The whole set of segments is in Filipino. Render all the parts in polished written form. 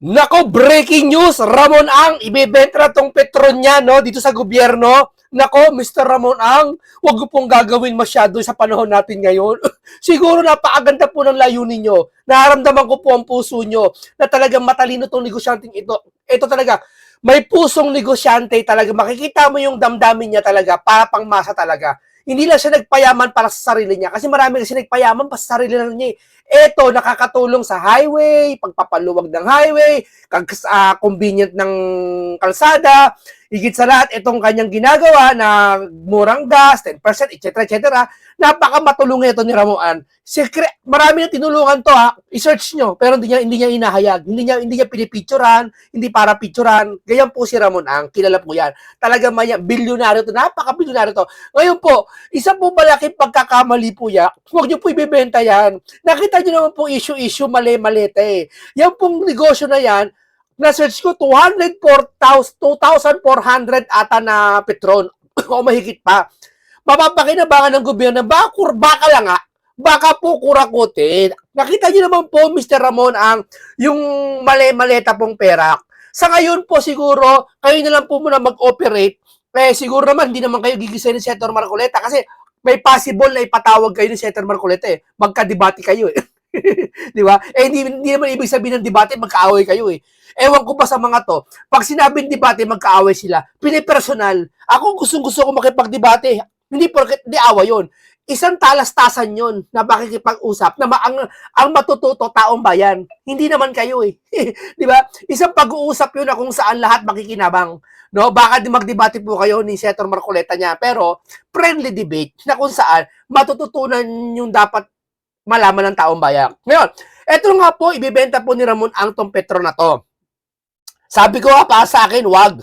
Nako, breaking news! Ramon Ang, ibebenta tong Petron niya, no, dito sa gobyerno. Nako, Mr. Ramon Ang, wag mo pong gagawin masyado sa panahon natin ngayon. Siguro napakaganda po ng layunin nyo. Nararamdaman ko po ang puso nyo na talagang matalino tong negosyanteng ito. Ito talaga, may pusong negosyante talaga. Makikita mo yung damdamin niya talaga para pang masa talaga. Hindi lang siya nagpayaman para sa sarili niya. Kasi marami kasi nagpayaman para sa sarili lang niya. Ito, nakakatulong sa highway, pagpapaluwag ng highway, convenient ng kalsada, higit sa lahat, itong kanyang ginagawa na murang gas, 10%, etc., etc., napaka matulungin ito ni Ramuan. Marami na tinulungan to ha, i-search nyo, pero hindi niya inahayag, hindi niya pinipicturan, hindi para picturan. Ganyan po si Ramon Ang, kilala po yan. Talaga maya, bilyonaryo to, napaka-bilyonaryo to. Ngayon po, isa po malaking pagkakamali po yan, huwag nyo po ibebenta yan. Nakita nyo naman po issue, mali-malita eh. Yan pong negosyo na yan, na-search ko, 2,400 ata na Petron o mahigit pa. Mapapakinabangan ng gobyerno, baka lang nga, baka po kurakutin. Nakita niyo naman po, Mr. Ramon, ang yung mali-maleta pong pera. Sa ngayon po siguro, kayo na lang po muna mag-operate. Siguro naman, hindi naman kayo gigisay ni Senator Marcoleta kasi may possible na ipatawag kayo ni Senator Marcoleta eh. Magka-debate kayo eh. Di ba? Hindi naman ibig sabihin ng debate, magkaaway kayo eh. Ewan ko ba sa mga to, pag sinabing debate, magkaaway sila. Pinipersonal. Ako gustong-gusto ko makipag-debate. Hindi porket di away yon. Isang talastasan yon na makikipag-usap na ang matututo taong bayan. Hindi naman kayo eh. Di ba? Isang pag-uusap yun na kung saan lahat makikinabang. No, baka magdebate po kayo ni Senator Marcoleta niya, pero friendly debate na kung saan matututunan yung dapat malaman ng taong bayan. Ngayon, eto nga po, ibibenta po ni Ramon ang tong Petro na to. Sabi ko pa sa akin, wag.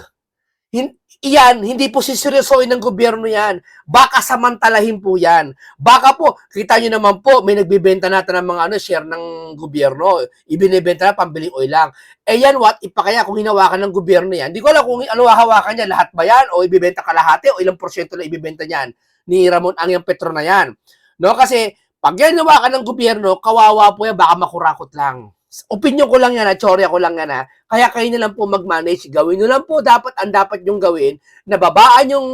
Iyan, hindi po siseryosoin ng gobyerno yan. Baka samantalahin po yan. Baka po, kita nyo naman po, may nagbibenta natin ng mga share ng gobyerno. Ibinibenta na, pambiling oil lang. Yan, what if pa kaya kung hinawakan ng gobyerno yan? Hindi ko alam kung ano hawakan niya, lahat ba yan? O ibibenta kalahati? O ilang porsyento na ibibenta niyan? Ni Ramon ang yung Petro na yan. No, kasi, pag yan hinawakan ng gobyerno, kawawa po yan, baka makurakot lang. Opinion ko lang yan, teorya ko lang yan ha. Kaya kayo na lang po mag-manage. Gawin nyo lang po ang dapat yung gawin, na babaan yung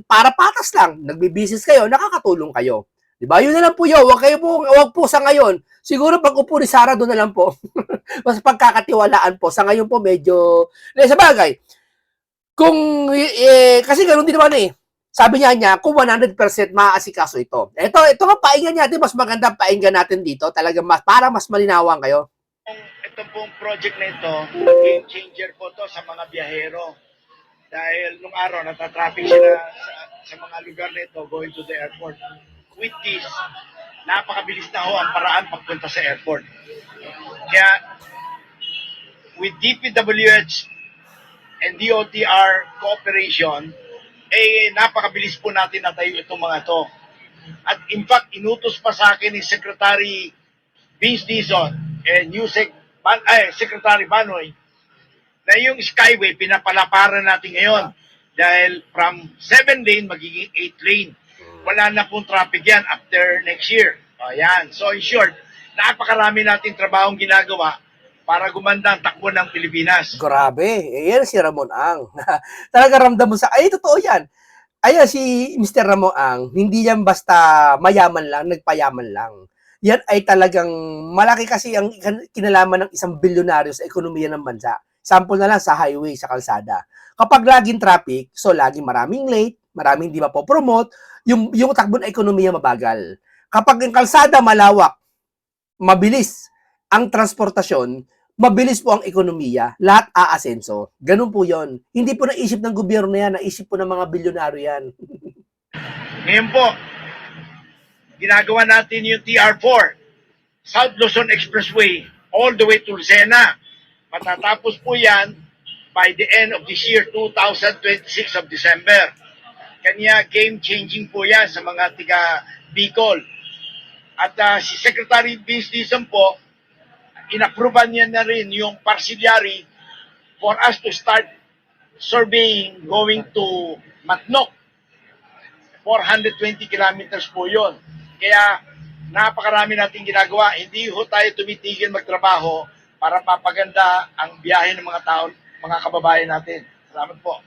para patas lang. Nagbi-business kayo, nakakatulong kayo. Diba? Yun na lang po yun. Wag po sa ngayon. Siguro pag upo ni Sarah, doon na lang po. Mas pagkakatiwalaan po. Sa ngayon po medyo, sa bagay, kasi ganoon din naman eh. Sabi niya, kung 100% maaasikaso ito. Ito nga painggan natin, mas maganda painggan natin dito. Talaga para mas malinawan kayo. Ito pong project na ito, game changer po to sa mga biyahero. Dahil nung araw, natatraffic sila sa mga lugar na ito going to the airport. With this, napakabilis na ho ang paraan pagpunta sa airport. Kaya, with DPWH and DOTR cooperation, napakabilis po natin natayo itong mga to. At in fact, inutos pa sa akin ni Secretary Vince Dizon and Secretary Banoy na yung Skyway pinapalaparan natin ngayon dahil from 7 lane magiging 8 lane. Wala na pong traffic yan after next year. Ayan. So in short, napakarami natin trabahong ginagawa para gumanda ang takbo ng Pilipinas. Grabe. Yan si Ramon Ang. Talaga ramdam mo totoo yan. Ayan, si Mr. Ramon Ang, hindi yan basta mayaman lang, nagpayaman lang. Yan ay talagang malaki kasi ang kinalaman ng isang bilyonaryo sa ekonomiya ng bansa. Sample na lang sa highway, sa kalsada. Kapag laging traffic, so laging maraming late, maraming hindi mapopromote, yung takbo ng ekonomiya mabagal. Kapag ang kalsada malawak, mabilis ang transportasyon, mabilis po ang ekonomiya, lahat aasenso. Ganun po yon. Hindi po naisip ng gobyerno yan, naisip po ng mga bilyonaryo yan. Ngayon po, ginagawa natin yung TR4, South Luzon Expressway, all the way to Lucena. Matatapos po yan by the end of this year, 2026 of December. Kanya game-changing po yan sa mga tiga Bicol. At si Secretary Vince Dizon po, inapprovean niya na rin yung parcellary for us to start surveying going to Matnok. 420 kilometers po yon. Kaya napakarami nating ginagawa. Hindi ho tayo tumitigil magtrabaho para mapaganda ang biyahe ng mga tao, mga kababayan natin. Salamat po.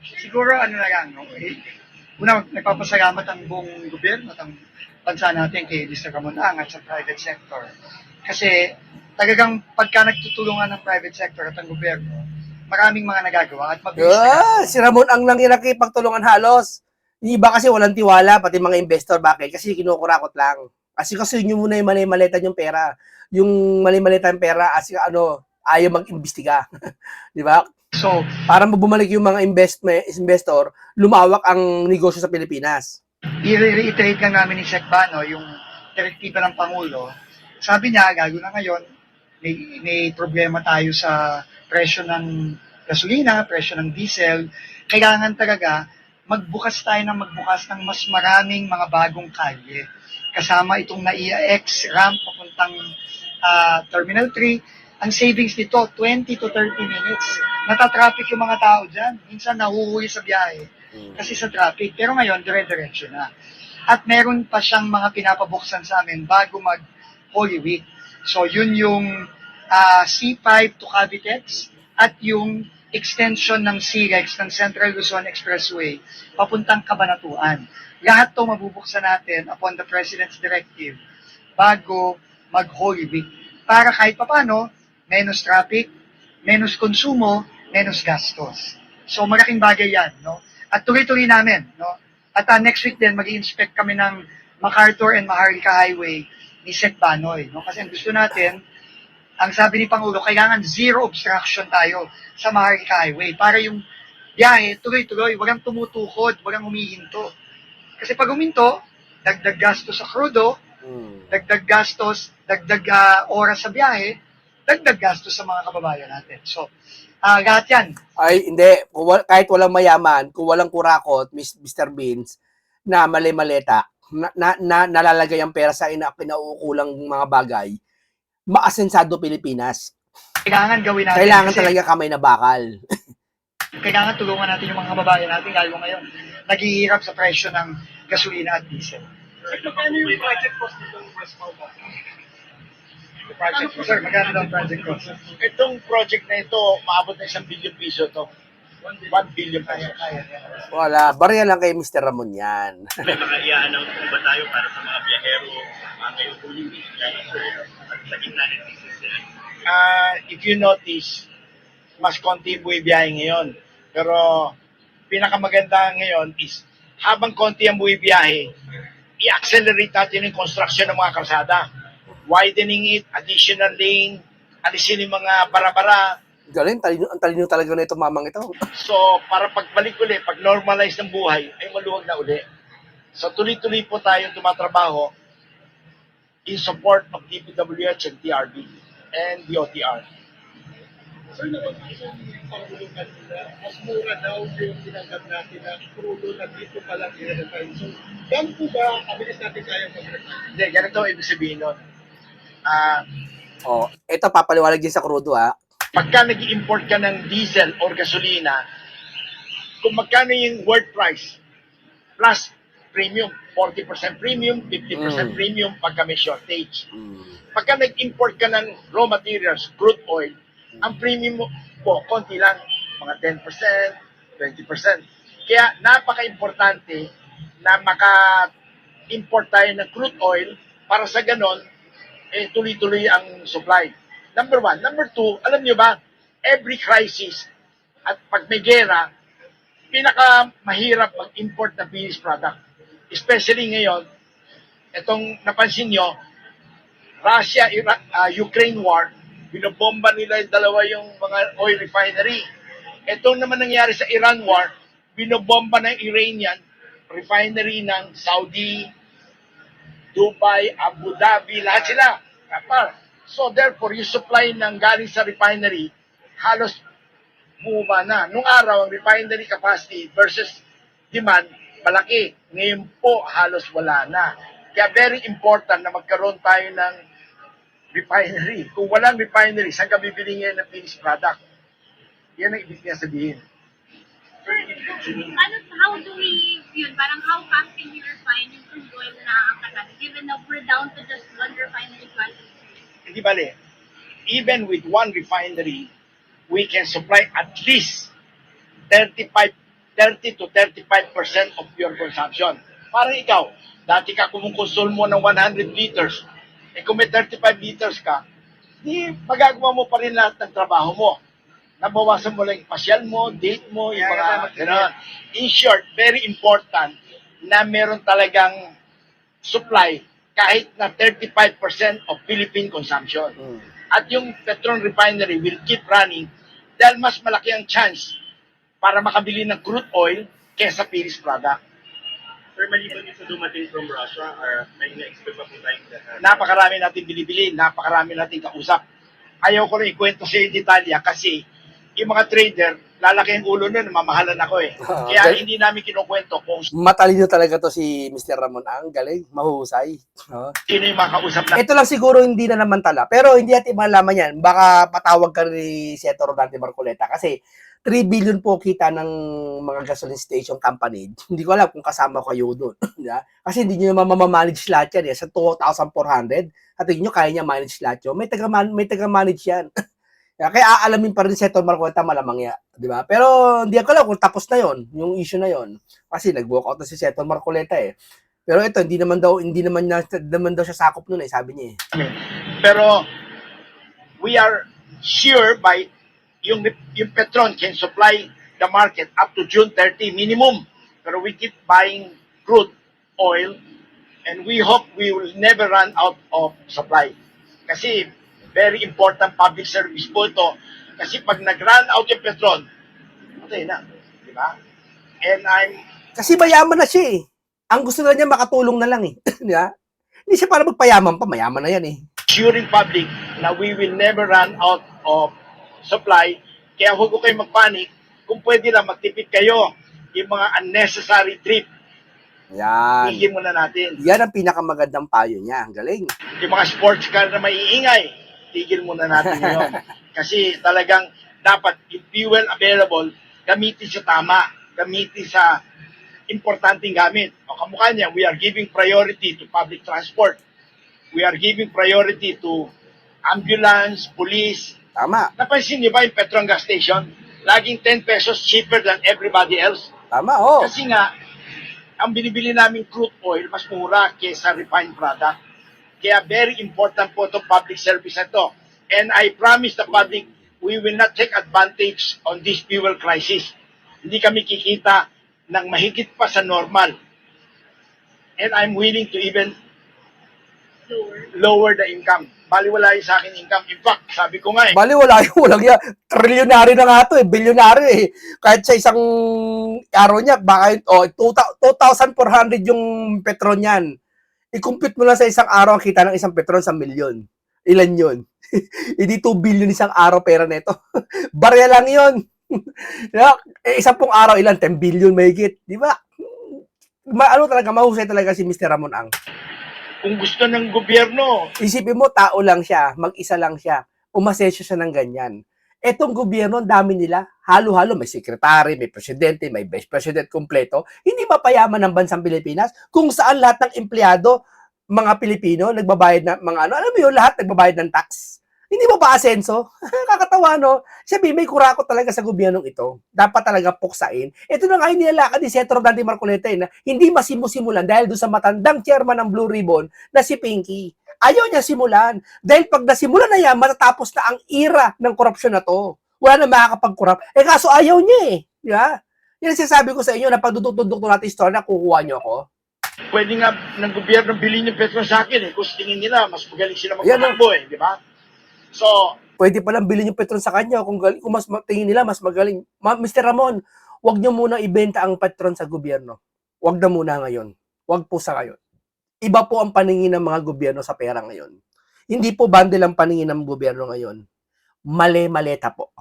Siguro ano na lang, no? Una, nagpapasalamat ang buong gobyerno at ang bansa natin kay Mr. Kamunang at sa private sector. Kasi talagang pagka nagtutulungan ng private sector at ang gobyerno, maraming mga nagagawa at mabilis na Si Ramon ang lang pagtulungan halos. Yung iba kasi walang tiwala, pati mga investor. Bakit? Kasi kinukurakot lang. Kasi nyo muna yung mali-malitan yung pera. Yung mali-malitan yung pera, ayaw mag-imbestiga. Di ba? So, Para bumalik yung mga investor, lumawak ang negosyo sa Pilipinas. i-reiterate lang namin ni Sec Bano yung direktiba ng Pangulo. Sabi niya, lalo na ngayon, may problema tayo sa presyo ng gasolina, presyo ng diesel. Kailangan talaga magbukas tayo ng magbukas ng mas maraming mga bagong kalye. Kasama itong NAIA-X ramp papuntang Terminal 3. Ang savings nito, 20 to 30 minutes. Natatraffic yung mga tao dyan. Minsan nahuhuli sa biyahe kasi sa traffic. Pero ngayon, dire-diretso na. At meron pa siyang mga pinapabuksan sa amin bago mag Holy Week. So yun yung C5 to Cavitex at yung extension ng CREX ng Central Luzon Expressway papuntang Cabanatuan. Lahat to mabubuksan natin upon the President's directive bago mag Holy Week. Para kahit papano, menos traffic, menos konsumo, menos gastos. So malaking bagay yan, no? At tuloy-tuloy namin, no? At next week din, mag-i-inspect kami ng MacArthur and Maharlika Highway ni Sec Banoy, no? Kasi ang gusto natin, ang sabi ni Pangulo, kailangan zero obstruction tayo sa Maharlika Highway para yung biyahe tuloy-tuloy, walang tumutukod, walang humihinto. Kasi pag huminto, dagdag gastos sa krudo, dagdag gastos, dagdag oras sa biyahe, dagdag gastos sa mga kababayan natin. So, lahat yan. Ay, hindi. Kahit walang mayaman, kung walang kurakot, Mr. Beans, na mali-maleta, nalalagay ang pera sa pinauukulang mga bagay, maasensado Pilipinas. Kailangan gawin natin. Kailangan kasi talaga kamay na bakal. kailangan tulungan natin yung mga kababayan natin, lalo ngayon, naghihirap sa presyo ng gasolina at diesel. Magkano yung project cost nitong West Malta? Sir, magkano daw ang project cost? Itong project na ito, maabot na 1 billion piso to. 1 billion pesos. Wala. Barya lang kay Mr. Ramon yan. May mga i-announce po ba tayo para sa mga biyahero ngayong Holy Week at sa gitna ng season? If you notice, mas konti po yung biyahe ngayon. Pero pinakamaganda ngayon is habang konti ang buhay biyahe, i-accelerate natin yung construction ng mga kalsada. Widening it, additional lane, alisin yung mga bara-bara. Galing, ang talino talaga na itong mamang ito. So, para pagbalik uli, pag normalize ng buhay, ay maluwag na uli. So, tuloy-tuloy po tayong tumatrabaho in support of DPWH and TRB and DOTR. Sir, napag-isip yung Pangulo kanina, mas mura daw yung tinanggap natin na crudo na dito pala i-refine. So, yan po ba, kabilis natin kaya mag-refine? Hindi, ganito ang ibig sabihin nun. Ito papaliwalag din sa krudo Pagka nag-import ka ng diesel or gasolina, kung magkano yung world price, plus premium, 40% premium, 50% premium pagka may shortage. Pagka nag-import ka ng raw materials, crude oil, ang premium mo po, konti lang, mga 10%, 20%. Kaya napaka-importante na maka-import tayo ng crude oil para sa ganon, tuloy-tuloy ang supply. Number one. Number two, alam nyo ba, every crisis at pag may gera, pinaka-mahirap mag-import ng finished product. Especially ngayon, itong napansin nyo, Russia-Ukraine war, binobomba nila yung dalawa yung mga oil refinery. Itong naman nangyari sa Iran war, binobomba ng Iranian refinery ng Saudi, Dubai, Abu Dhabi, lahat sila. So therefore, yung supply ng galing sa refinery, halos bumaba na. Nung araw, ang refinery capacity versus demand, malaki. Ngayon po, halos wala na. Kaya very important na magkaroon tayo ng refinery. Kung walang refinery, saan ka bibili ngayon ng finished product? Yan ang ibig niya sabihin. How do we, parang how fast can we refine yung crude oil na ang tagal? Given na we're down to just one refinery plant. Hindi bale, even with one refinery, we can supply at least 35, 30 to 35% of your consumption. Parang ikaw, dati ka kumukonsume mo ng 100 liters, eh kung may 35 liters ka, di magagawa mo pa rin lahat ng trabaho mo. Nabawasan mo lang yung pasyal mo, date mo, yung mga gano'n. In short, very important na meron talagang supply kahit na 35% of Philippine consumption. Mm. At yung Petron Refinery will keep running dahil mas malaki ang chance para makabili ng crude oil kesa finished product. Sir, maliban din sa dumating from Russia, may na-expect pa po tayong Napakarami natin binibili, napakarami natin kausap. Ayaw ko rin ikwento sa yung detalya kasi yung mga trader, lalaki ang ulo nun, mamahalan ako eh. Kaya hindi namin kinukwento kung Matalino talaga to si Mr. Ramon Ang. Galing, mahusay. sino yung mga kausap na. Ito lang siguro hindi na naman tala. Pero hindi natin malaman yan. Baka patawag ka ni Seto Rodante Marcoleta. Kasi 3 billion po kita ng mga gasoline station company. Hindi ko alam kung kasama kayo doon. Kasi hindi nyo mamamanage lahat yan. Sa 2,400. At nyo kaya niya manage lahat yun. May taga-manage yan. Kaya aalamin pa rin si Seto Marcoleta malamang yan. Di ba? Pero hindi ko alam kung tapos na yon yung issue na yon. Kasi nag-walk out na si Seto Marcoleta eh. Pero ito, hindi naman daw siya sakop nun eh, sabi niya eh. Pero we are sure by yung Petron can supply the market up to June 30 minimum. Pero we keep buying crude oil and we hope we will never run out of supply. Kasi very important public service po ito. Kasi pag nag-run out yung Petron, patay na. Di ba? And Kasi mayaman na siya eh. Ang gusto na niya makatulong na lang eh. Di ba? Hindi siya para magpayaman pa, mayaman na yan eh. assuring public na we will never run out of supply. Kaya huwag ko kayo magpanik. Kung pwede lang, magtipid kayo. Yung mga unnecessary trip, Yan. tigil muna natin. Yan ang pinakamagandang payo niya. Ang galing. Yung mga sports car na maiingay, tigil muna natin yun. Kasi talagang dapat yung fuel available, gamitin sa tama, gamitin sa importanteng gamit. O kamukha niya, we are giving priority to public transport. We are giving priority to ambulance, police. Tama. Napansin niyo ba yung Petron gas station? Laging 10 pesos cheaper than everybody else. Tama, oh. Kasi nga, ang binibili namin crude oil, mas mura kaysa refined product. Kaya very important po itong public service na ito. And I promise the public, we will not take advantage on this fuel crisis. Hindi kami kikita ng mahigit pa sa normal. And I'm willing to even lower the income. Baliwala yung sa akin income. In fact, sabi ko nga eh, Bali, wala yung walang yan. Trilyonary na nga to eh. Bilyonary eh. Kahit sa isang araw niya, baka 2,400 yung Petron yan. I-compute mo lang sa isang araw ang kita ng isang Petron sa milyon. Ilan yun? Hindi 2 billion isang araw pera neto. Barya lang yun. Isang pong araw ilan? 10 billion mahigit. Di ba? Ano talaga, mahusay talaga si Mr. Ramon Ang. kung gusto ng gobyerno, Isipin mo, tao lang siya, mag-isa lang siya, umasensyo siya ng ganyan. Etong gobyerno, ang dami nila, halo-halo, may sekretary, may presidente, may vice president kompleto, hindi mapayaman ng bansang Pilipinas kung saan lahat ng empleyado, mga Pilipino, nagbabayad ng mga ano, alam mo yun, lahat nagbabayad ng tax. Hindi mo ba asenso? Kakatawa, no? Sabi, may kurako talaga sa gobyernong ito. Dapat talaga puksain. Ito na nga yung nilalakad ni Senator Dante Marcoleta na hindi masimusimulan dahil doon sa matandang chairman ng Blue Ribbon na si Pinky. Ayaw niya simulan. Dahil pag nasimulan na yan, matatapos na ang era ng korupsyon na to. Wala na makakapag-corrupt. Kaso ayaw niya eh. Di ba? Yan ang sinasabi ko sa inyo na pagduduk-duk natin istorya, kukuha niyo ako. pwede nga ng gobyerno bilhin yung Petron sa akin eh. Kung tingin nila, mas magaling sila Yan, magpatakbo eh. Di ba? So, Pwede palang bilhin yung Petron sa kanya kung mas tingin nila mas magaling. Mr. Ramon, wag niyo muna ibenta ang Petron sa gobyerno. Wag na muna ngayon. Wag po sa ngayon. Iba po ang paningin ng mga gobyerno sa pera ngayon. Hindi po bundle ang paningin ng gobyerno ngayon. Mali-maleta po.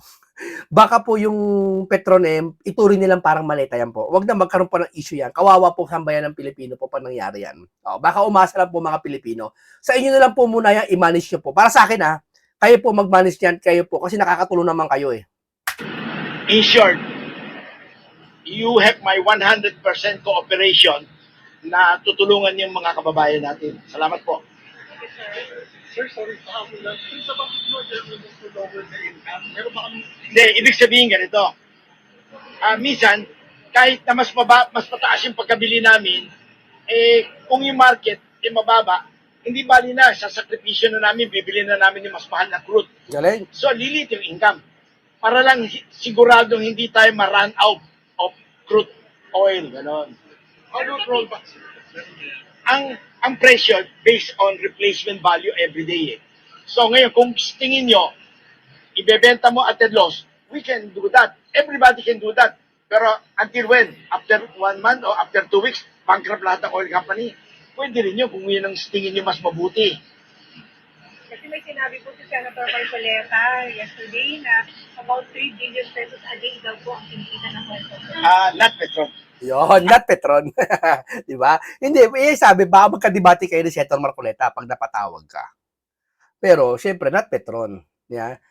Baka po yung Petron ituring nilang parang maleta yan po. Wag na magkaroon pa ng issue yan. Kawawa po sa bayan ng Pilipino po pa nangyari yan. Baka umasa lang po mga Pilipino. Sa inyo na lang po muna yan, i-manage nyo po. Para sa akin kayo po mag-manage yan, kayo po. Kasi nakakatulong naman kayo eh. in short, you have my 100% cooperation na tutulungan yung mga kababayan natin. Salamat po. Sir, sorry, pahabol lang. Kung sa bakit mo, there will be to lower the income, meron ba kami Hindi, ibig sabihin ganito. Minsan, kahit na mas mataas yung pagkabili namin, kung yung market mababa, hindi bali na, sa sakripisyo na namin, bibili na namin yung mas mahal na crude. Galing. So, lilit yung income. Para lang siguradong hindi tayo ma-run out of crude oil. Ganon. how do you roll back? Ang presyo based on replacement value every day. So, ngayon, kung tingin nyo, ibebenta mo at a loss, we can do that. Everybody can do that. Pero until when? After 1 month or after 2 weeks, bankrupt lahat ng oil company. Pwede rin yun kung yun ang tingin nyo mas mabuti. Kasi may sinabi po si Senator Marcoleta yesterday na about 3 billion pesos a day daw po ang kinikita ng oil company. Not Petron. Yon, not Petron. Di ba? Hindi, sabi, baka magkadebate kayo ni Senator Marcoleta pag napatawag ka. Pero, syempre, not Petron. Yeah.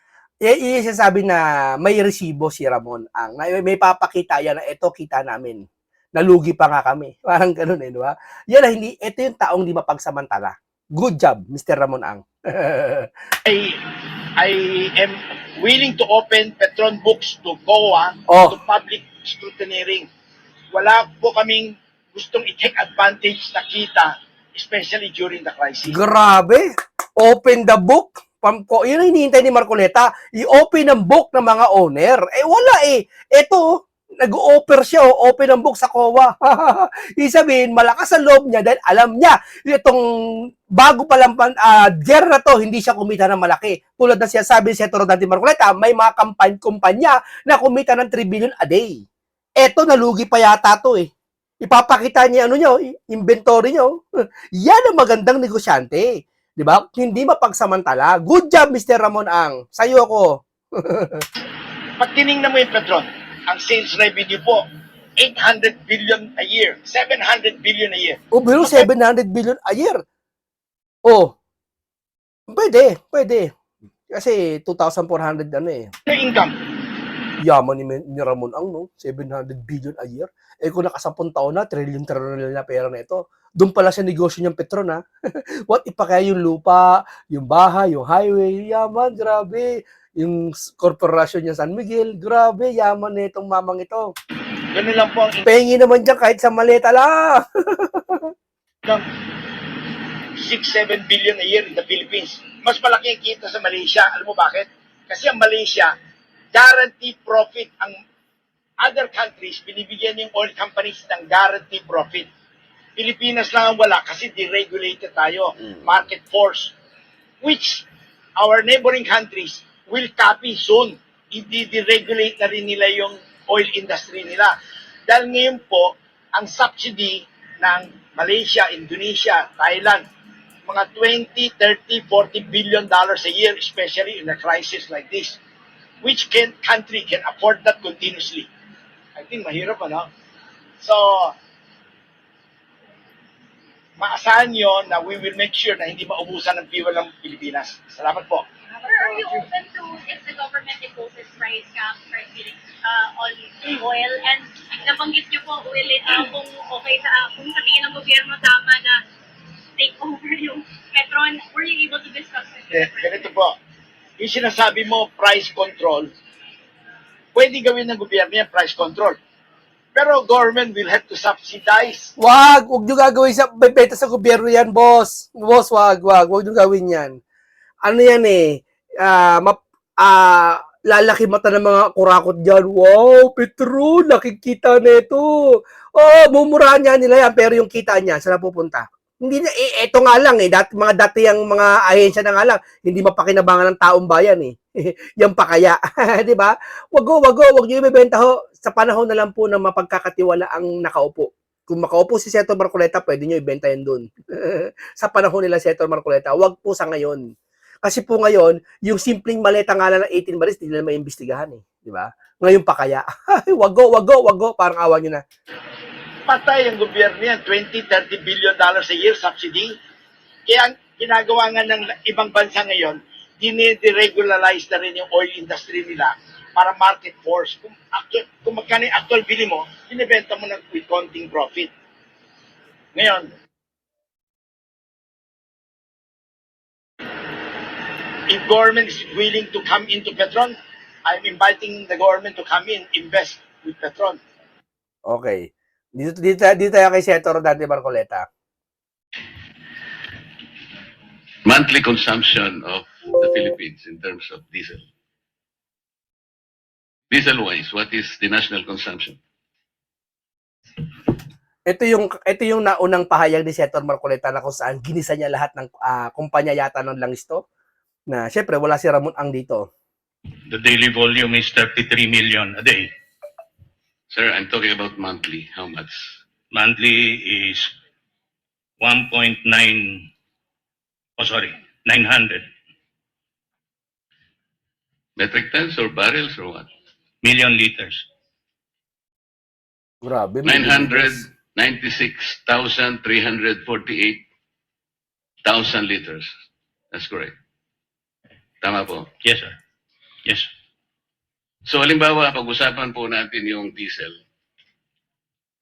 Sabi na may resibo si Ramon ang may papakita yan na ito kita namin. Nalugi pa nga kami. Parang ganun di ba? Yan na hindi, ito yung taong di mapagsamantala. Good job, Mr. Ramon Ang. I am willing to open Petron books to COA, Oh. to public scrutineering. Wala po kaming gustong i-take advantage na kita, especially during the crisis. Grabe. Open the book. Yun ang hinihintay ni Marcoleta. I-open ang book ng mga owner. Wala Ito, nag-offer siya, open ang book sa COA. Ibig sabihin, malakas ang loob niya dahil alam niya, itong bago pa lang year na to, hindi siya kumita ng malaki. Tulad na siya sabi ni Senator Dante Marcoleta, may mga kumpanya na kumita ng 3 billion a day. Eto, nalugi pa yata to Ipapakita niya inventory niyo. Yan ang magandang negosyante. Di ba? Hindi mapagsamantala. Good job, Mr. Ramon Ang. Sa'yo ako. Pag tinignan mo yung Petron, ang sales revenue po, 800 billion a year, 700 billion a year. Pero 700 billion a year. Pwede. Kasi 2,400 Yung income, Yaman ni Ramon Ang, no? 700 billion a year. Kung nakasampung taon na, trillion na pera na ito. Doon pala sa negosyo niyang Petron, ha? What if pa kaya yung lupa, yung bahay, yung highway, yaman, grabe. Yung korporasyon niya San Miguel, grabe, yaman na itong mamang ito. ganun lang po ang Pengi naman dyan kahit sa maleta lang. income. 6-7 billion a year in the Philippines. Mas malaki ang kita sa Malaysia. Alam mo bakit? Kasi ang Malaysia, guaranteed profit. Ang other countries, binibigyan yung oil companies ng guaranteed profit. Pilipinas lang ang wala kasi deregulated tayo. Market force. Which our neighboring countries will copy soon. I-deregulate na rin nila yung oil industry nila. Dahil ngayon po, ang subsidy ng Malaysia, Indonesia, Thailand, mga 20, 30, 40 billion dollars a year, especially in a crisis like this. Which country can afford that continuously? I think mahirap, ano? So, maasahan nyo na we will make sure na hindi maubusan ng fuel ng Pilipinas. Salamat po. Or are you open to if the government imposes price caps, price ceilings on oil? And nabanggit niyo po, kung okay kung sa tingin ng gobyerno tama na take over yung Petron, were you able to discuss this with the president? Ganito po, yung sinasabi mo, price control, pwede gawin ng gobyerno yan, price control. Pero government will have to subsidize. Wag nyo gagawin beta sa gobyerno yan, boss. Boss, wag nyo gawin yan. Ano yan lalaki mata ng mga kurakot dyan. Wow, Petron, nakikita nito. Mumurahan niya nila yan, pero yung kita niya, saan napupunta? Hindi na, eto nga lang dati ang mga ahensya na nga lang, hindi mapakinabangan ng taong bayan Yan pa kaya, di ba? Wag niyo ibebenta ho. Sa panahon na lang po na mapagkakatiwala ang nakaupo. Kung makaupo si Senator Marcoleta, pwede niyo ibenta yan doon. Sa panahon nila Senator Marcoleta, wag po sa ngayon. Kasi po ngayon, yung simpleng maleta nga lang ng 18 baris, hindi nila maimbestigahan di ba? Ngayon pa kaya. wag go, parang awa niyo na. Patay ang gobyerno yan, 20, 30 billion dollars a year subsidy. Kaya ang ginagawa nga ng ibang bansa ngayon, diniregularize na rin yung oil industry nila para market force. Kung magkano yung actual bili mo, binibenta mo ng with counting profit. Ngayon, if government is willing to come into Petron, I'm inviting the government to come in, invest with Petron. Okay. Dito tayo kay Senator Dante Marcoleta. Monthly consumption of the Philippines in terms of diesel. Diesel-wise, what is the national consumption? Ito yung naunang pahayag ni Senator Marcoleta na kung saan ginisa niya lahat ng kumpanya yata ng langis to. Na syempre wala si Ramon Ang dito. The daily volume is 33 million a day. Sir, I'm talking about monthly. How much? Monthly is 1.9, 900 Metric tons or barrels or what? million liters. Grabe. 996,348,000 liters. That's correct. Tama po. Yes, sir. Yes. So, halimbawa, pag-usapan po natin yung diesel.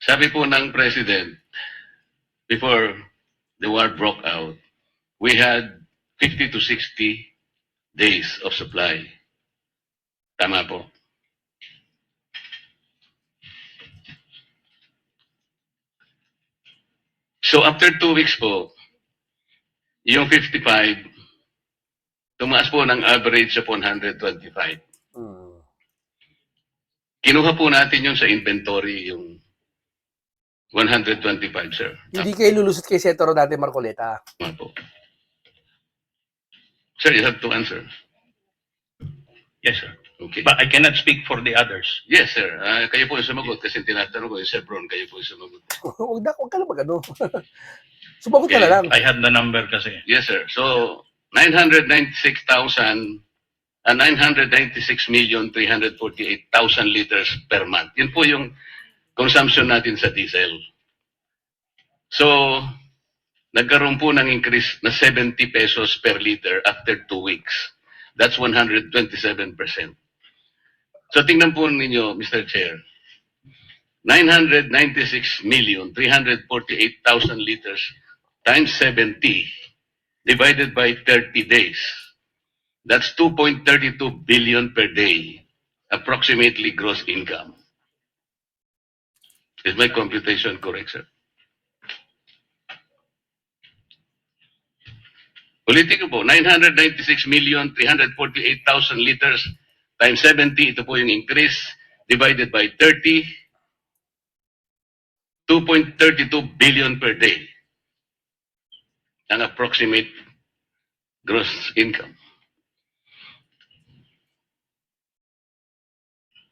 Sabi po ng President, before the war broke out, we had 50 to 60 days of supply. Tama po. So, after 2 weeks po, yung 55, tumaas po ng average sa 125. Hmm. Kinuha po natin yun sa inventory, yung 125, sir. Hindi kayo lulusot kay Senator Dante Marcoleta. Tama po. Sir, you have to answer. Yes, sir. Okay. But I cannot speak for the others. Yes, sir. Kayo po yung sumagot kasi tinatanong ko yung Sir Bron, kayo po yung sumagot. Huwag ka na mag-ano. Sumagot ka na lang. I have the number kasi. Yes, sir. So, 996,348,000 liters per month. Yun po yung consumption natin sa diesel. So, nagkaroon po ng increase na 70 pesos per liter after 2 weeks. That's 127%. So, tingnan po ninyo, Mr. Chair. 996,348,000 liters times 70 divided by 30 days. That's 2.32 billion per day, approximately gross income. Is my computation correct, sir? Ulitin ko po, 996,348,000 liters times 70, ito po yung increase, divided by 30, 2.32 billion per day ang approximate gross income.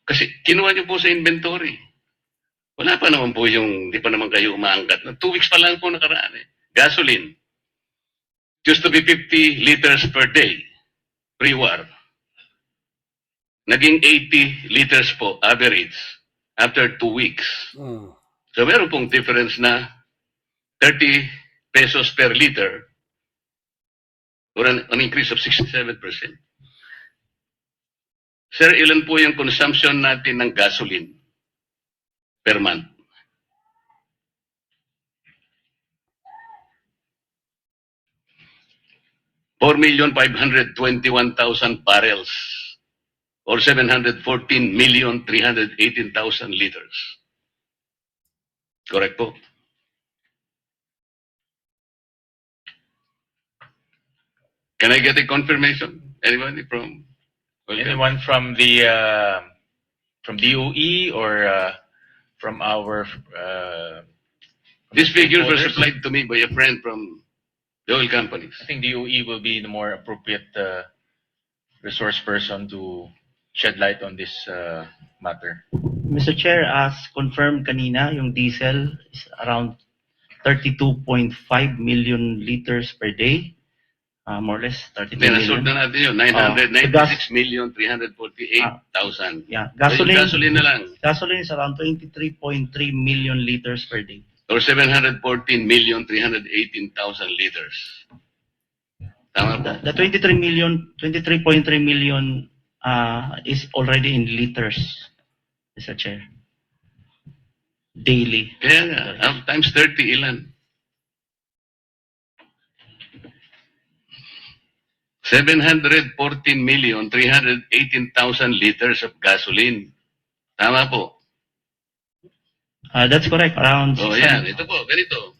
Kasi kinuha niyo po sa inventory. Wala pa naman po yung, di pa naman kayo umaangkat. 2 weeks pa lang po nakaraan eh. Gasoline. Used to be 50 liters per day, pre-war. Naging 80 liters po, average, after 2 weeks. Hmm. So meron pong difference na 30 pesos per liter or an increase of 67%. Sir, ilan po yung consumption natin ng gasoline per month? $4,521,000 barrels or 714,318,000 liters. Correct po? Can I get a confirmation? Anybody from? Okay. Anyone from the DOE or from our These figures were stakeholders? supplied to me by a friend from the oil companies. I think DOE will be the more appropriate resource person to shed light on this matter. Mr. Chair, as confirmed kanina, yung diesel is around 32.5 million liters per day. More or less 32 Then, nasort million. na natin yun, 996,348,000. Yeah, So, yung gasoline na lang, gasoline is around 23.3 million liters per day. or 714,318,000 liters. Tama po? The 23.3 million is already in liters, Mr. Chair. Daily. Kaya nga, times 30, ilan? 714,318,000 liters of gasoline. Tama po. That's correct. Around Oh, 600. yan. Ito po, ganito.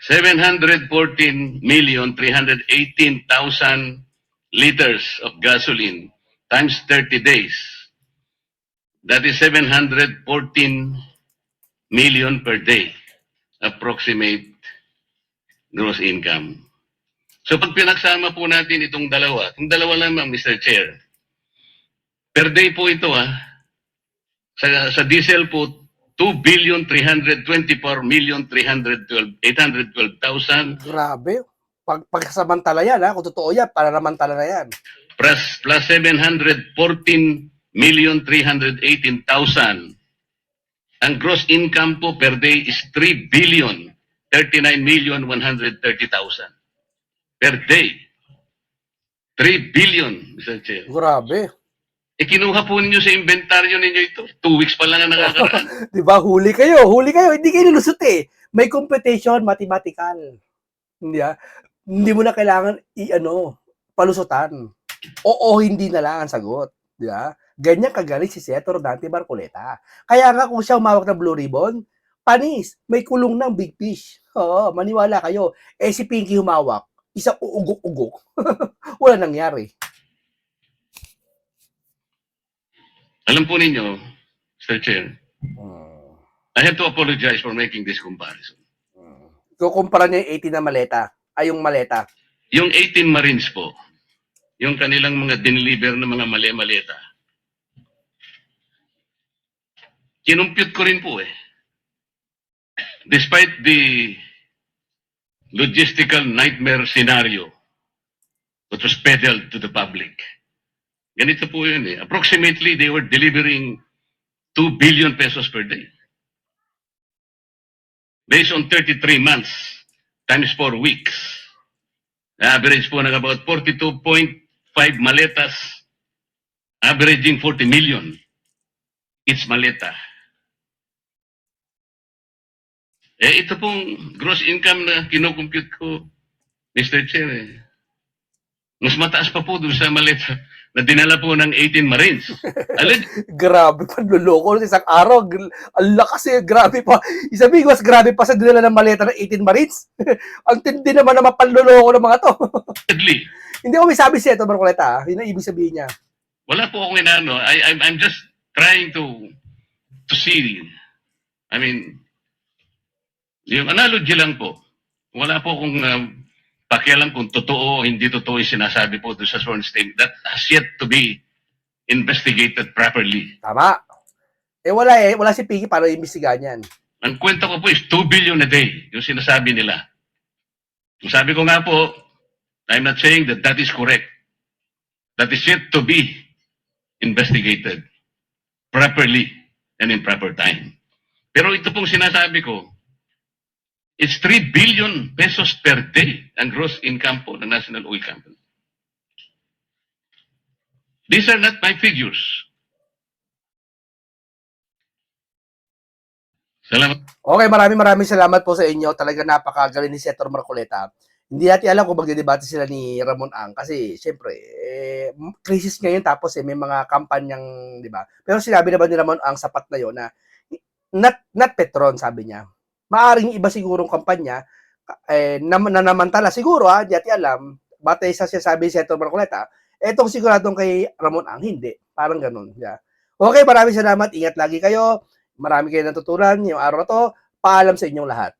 714,318,000 liters of gasoline times 30 days. That is 714 million per day. Approximate gross income. So pag pinagsama po natin itong dalawa lamang, Mr. Chair, per day po ito sa diesel po, 2,324,312,812,000 Grabe. Pagsamantala yan, ha? Kung totoo yan, panamantala na yan. plus 714,318,000. Ang gross income po per day is 3,039,130,000 per day. 3 billion, Mr. Chair. Grabe. Kinuha po ninyo sa inventaryo ninyo ito. 2 weeks pa lang ang nakakaraan. Di ba? Huli kayo. Hindi kayo lulusot eh. May computation, mathematical. Hindi mo na kailangan palusutan. Oo, hindi na lang ang sagot. Di ba? Ganyan kagaling si Senator Dante Marcoleta. Kaya nga kung siya umawak ng Blue Ribbon, panis, may kulong ng big fish. Oo, maniwala kayo. Si Pinky humawak, isang uugok-ugok. Wala nangyari. Alam po ninyo, Mr. Chair, I have to apologize for making this comparison. Kukumpara niya yung 18 na maleta. Ay, yung maleta. Yung 18 Marines po, yung kanilang mga dineliver na mga maleta, kinumpute ko rin po eh. Despite the logistical nightmare scenario that was peddled to the public, ganito po yun eh. Approximately, they were delivering 2 billion pesos per day. Based on 33 months, times 4 weeks. Average po ng about 42.5 maletas, averaging 40 million each maleta. Ito pong gross income na kinukompute ko, Mr. Chair, mas mataas pa po doon sa maleta na dinala po ng 18 Marines. Grabe, panluloko isang araw. Ang lakas eh, grabe pa. Isabi, mas grabe pa sa dinala ng maleta ng 18 Marines. Ang tindi naman na panluloko ng mga to. Hindi ko may sabi siya ito, Marcoleta. Yun ang ibig sabihin niya. Wala po akong inaano. I'm just trying to see. I mean, yung analogy lang po. Wala po akong pakialam kung totoo o hindi totoo yung sinasabi po doon sa sworn statement. That has yet to be investigated properly. Tama. Wala si Piggy para imbestigahan yan. Ang kwento ko po is 2 billion a day, yung sinasabi nila. Yung sabi ko nga po, I'm not saying that that is correct. That is yet to be investigated properly and in proper time. Pero ito pong sinasabi ko, it's 3 billion pesos per day ang gross income po ng National Oil Company. These are not my figures. Salamat. Okay, maraming salamat po sa inyo. Talaga napakagaling ni Senator Marcoleta. Hindi natin alam kung magdedebate sila ni Ramon Ang kasi syempre, crisis ngayon tapos may mga kampanyang, di ba? Pero sinabi naman ni Ramon Ang sapat na yon na not Petron, sabi niya. Maaring iba sigurong kampanya nanamantala siguro hindi natin alam batay sa sinasabi ni Senator Marcoleta etong siguradong kay Ramon Ang hindi parang ganun yeah. Okay, maraming salamat, ingat lagi kayo, marami kayo natutunan yung araw na to, paalam sa inyong lahat.